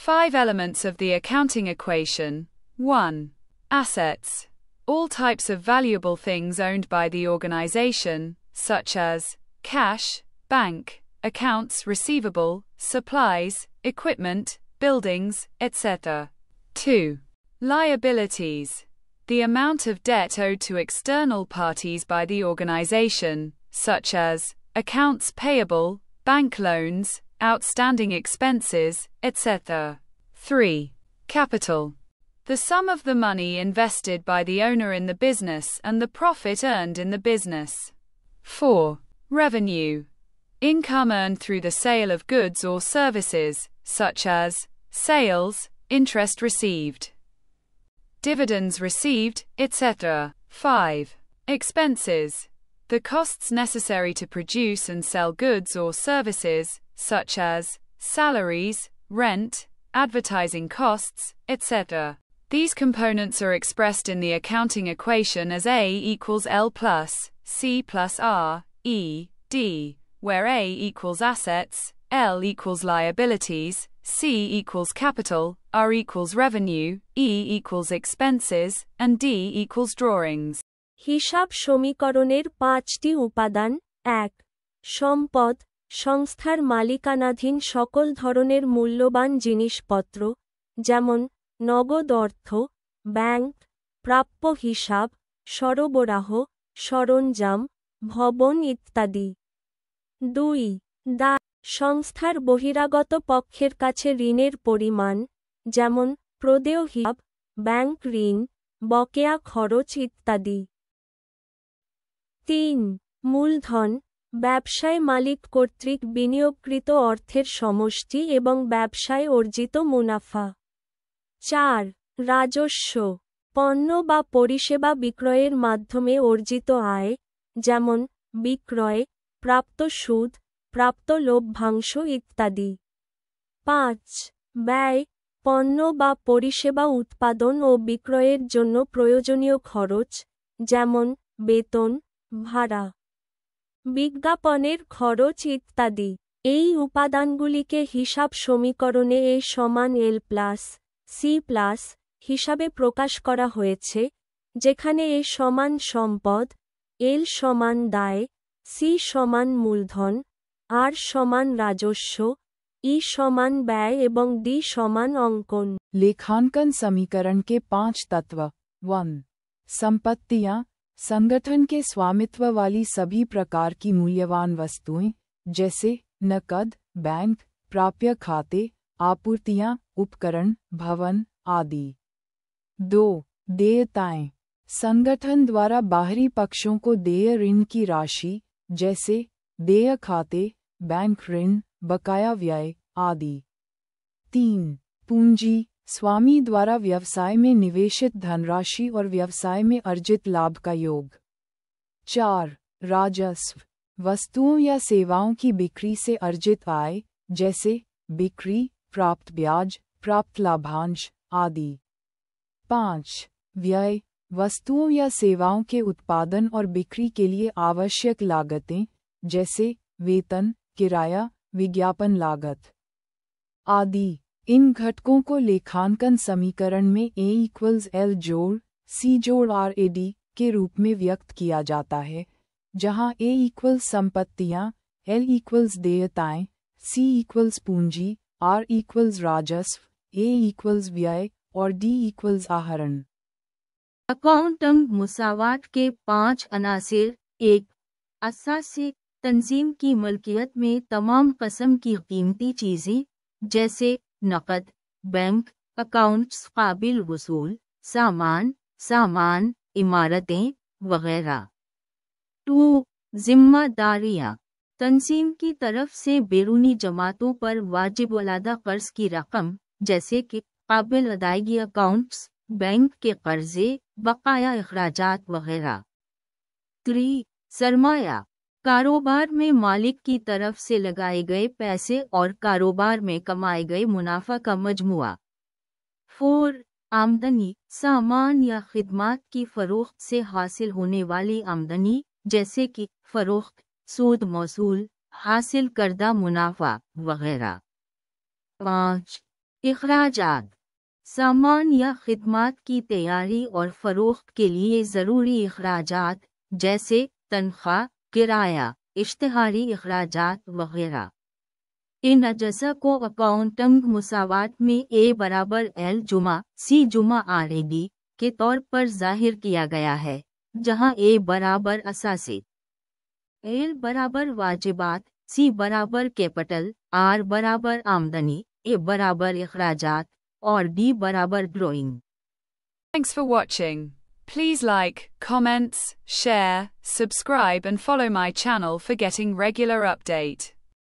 5 elements of the accounting equation. 1. Assets. All types of valuable things owned by the organization, such as cash, bank, accounts receivable, supplies, equipment, buildings, etc. 2. Liabilities. The amount of debt owed to external parties by the organization, such as accounts payable, bank loans, outstanding expenses, etc. 3. Capital. The sum of the money invested by the owner in the business and the profit earned in the business. 4. Revenue. Income earned through the sale of goods or services, such as sales, interest received, dividends received, etc. 5. Expenses. The costs necessary to produce and sell goods or services, such as salaries, rent, advertising costs, etc. These components are expressed in the accounting equation as A equals L plus C plus R, E, D, where A equals assets, L equals liabilities, C equals capital, R equals revenue, E equals expenses, and D equals drawings. হিসাব সমীকরণের 5টি উপাদান। 1. সম্পদ, সংস্থার মালিকানাধীন সকল ধরনের মূল্যবান জিনিসপত্র, যেমন নগদ অর্থ, ব্যাংক, প্রাপ্য হিসাব, সরবরাহ, সরঞ্জাম, ভবন ইত্যাদি। 2. দায়, সংস্থার বহিরাগত পক্ষের কাছে ঋণের পরিমাণ, যেমন প্রদেয় হিসাব, ব্যাংক ঋণ, বকেয়া খরচ ইত্যাদি। 3. মূলধন, ব্যবসায় মালিক কর্তৃক বিনিয়োগকৃত অর্থের সমষ্টি এবং ব্যবসায় অর্জিত মুনাফা। 4. রাজস্ব, পণ্য বা পরিষেবা বিক্রয়ের মাধ্যমে অর্জিত আয়, যেমন বিক্রয়, প্রাপ্ত সুদ, প্রাপ্ত লভ্যাংশ ইত্যাদি। 5. ব্যয়, পণ্য বা পরিষেবা উৎপাদন ও বিক্রয়ের জন্য প্রয়োজনীয় খরচ, যেমন বেতন, ভাড়া, বিজ্ঞাপনের খরচ ইত্যাদি। এই উপাদানগুলিকে হিসাব সমীকরণে A সমান L প্লাস সি প্লাস হিসাবে প্রকাশ করা হয়েছে, যেখানে A সমান সম্পদ, L সমান দায়, C সমান মূলধন, R সমান রাজস্ব, E সমান ব্যয় এবং D সমান অঙ্কন। लेखांकन समीकरण के 5 तत्व। 1. संपत्तियां, संगठन के स्वामित्व वाली सभी प्रकार की मूल्यवान वस्तुएं, जैसे नकद, बैंक, प्राप्य खाते, आपूर्तियां, उपकरण, भवन आदि। 2. देयताएं, संगठन द्वारा बाहरी पक्षों को देय ऋण की राशि, जैसे देय खाते, बैंक ऋण, बकाया व्यय आदि। 3. पूंजी, स्वामी द्वारा व्यवसाय में निवेशित धनराशि और व्यवसाय में अर्जित लाभ का योग। 4. राजस्व, वस्तुओं या सेवाओं की बिक्री से अर्जित आय, जैसे बिक्री, प्राप्त ब्याज, प्राप्त लाभांश आदि। 5. व्यय, वस्तुओं या सेवाओं के उत्पादन और बिक्री के लिए आवश्यक लागतें, जैसे वेतन, किराया, विज्ञापन लागत आदि। इन घटकों को लेखांकन समीकरण में A इक्वल्स L जोड़ C जोड़ RAD के रूप में व्यक्त किया जाता है, जहां A इक्वल्स संपत्तियां, L इक्वल्स देयताएं, C इक्वल्स पूंजी, R इक्वल्स राजस्व, A इक्वल्स व्यय और D इक्वल्स आहरण। अकाउंटिंग मुसावात के 5 अनासिर। 1. असासी, तंजीम की मलकियत में तमाम किस्म की कीमती चीज़ें, जैसे नकद, बैंक अकाउंट्स, काबिल वसूल, सामान, इमारतें वगैरह। 2. जिम्मेदारियाँ, तंजीम की तरफ से बैरूनी जमातों पर वाजिब-उल-अदा कर्ज की रकम, जैसे कि काबिल अदायगी अकाउंट्स, बैंक के कर्जे, बकाया अखराजात वगैरह। 3. सरमाया, कारोबार में मालिक की तरफ से लगाए गए पैसे और कारोबार में कमाए गए मुनाफा का मजमुआ। 4. आमदनी, सामान या खिदमात की फरोख्त से हासिल होने वाली आमदनी, जैसे कि फरोख्त, सूद मौसूल, हासिल करदा मुनाफा वगैरह। 5. इखराजात सामान या खिदमात की तैयारी और फरोख्त के लिए ज़रूरी इखराजात जैसे तनख्वाह, किराया, इश्तिहारी इखराजात वगैरह। इन अजज़ा को अकाउंटिंग मुसावात में ए बराबर एल जुमा सी जुमा आरेगी के तौर पर जाहिर किया गया है, जहां ए बराबर असासे, एल बराबर वाजिबात, सी बराबर कैपिटल, आर बराबर आमदनी, ए बराबर इखराजात और डी बराबर drawing. Thanks for watching. Please like, comments, share, subscribe and follow my channel for getting regular update.